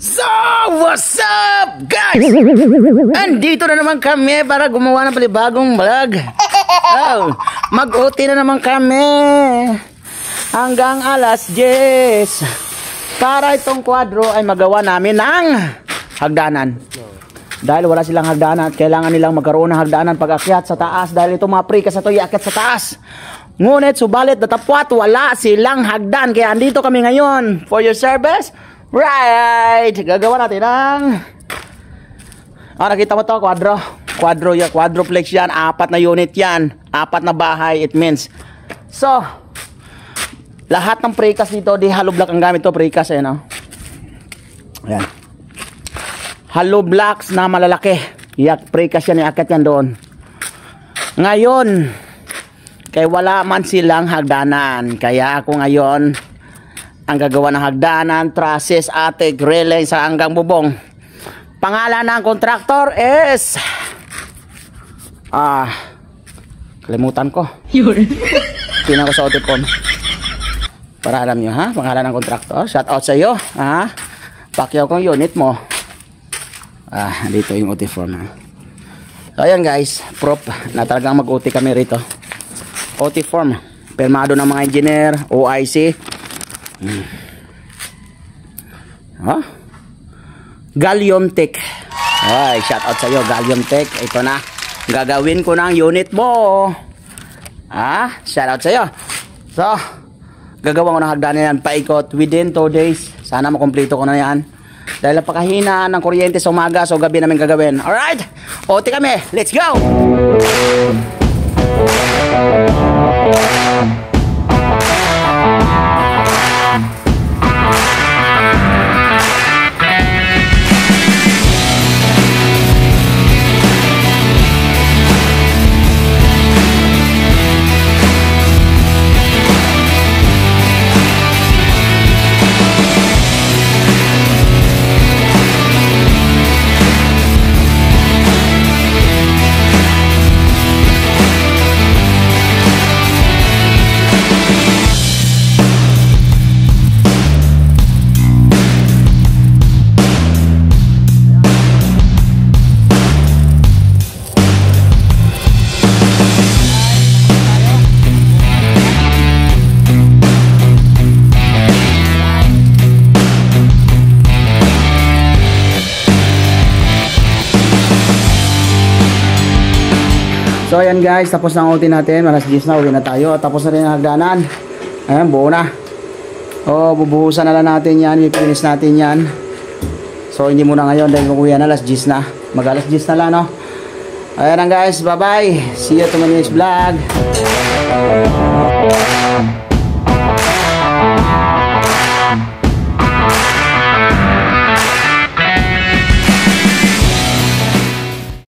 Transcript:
So, what's up guys? Andito na naman kami para gumawa ng palibagong vlog. Oh, mag-OT na naman kami hanggang alas 10 para itong kwadro ay magawa namin ng hagdanan. Dahil wala silang hagdanan at kailangan nilang magkaroon ng hagdanan pag-akyat sa taas. Dahil itong mga prekas na ito iakyat sa taas. Ngunit subalit datapwat wala silang hagdan. Kaya andito kami ngayon for your service. Right! Gagawa natin ng nakita mo to, quadroplex yan, 4 na unit yan, 4 na bahay, it means. So lahat ng precast dito, di hollow block ang gamit to, precast no? Ayan, hollow blocks na malalaki, precast yan, iakyat yan doon. Ngayon kaya wala man silang hagdanan, kaya ako ngayon ang gagawa ng hagdanan, trusses, attic, railing sa hanggang bubong. Pangalan ng kontraktor is kalimutan ko. Tingnan ko sa OT-form para alam nyo ha, pangalan ng kontraktor. Shout out sa iyo ha, pakyaw kong unit mo. Dito yung OT-form ha. So ayan guys, proof na talagang mag-OT kami rito. OT-form, permado ng mga engineer, OIC. Gallium Tech. Ay, shout out sa iyo Gallium Tech. Ito na, gagawin ko ng unit mo. Shout out sa iyo. So, gagawa ko ng hagdanan yan, paikot within 2 days. Sana makumpleto ko na yan. Dahil napakahina ng kuryente sa umaga, so gabi namin gagawin. Alright, OT kami, let's go. So ayan guys, tapos na ang OT natin. Alas 10 na, uwi na tayo. Tapos na rin ang hagdanan. Ayan, buo na. Bubuhusan na lang natin yan. I-finish natin yan. So hindi muna ngayon dahil kukuya na, alas 10 na. Mag alas 10 na lang no. Ayan lang guys, bye bye. See you to my next vlog.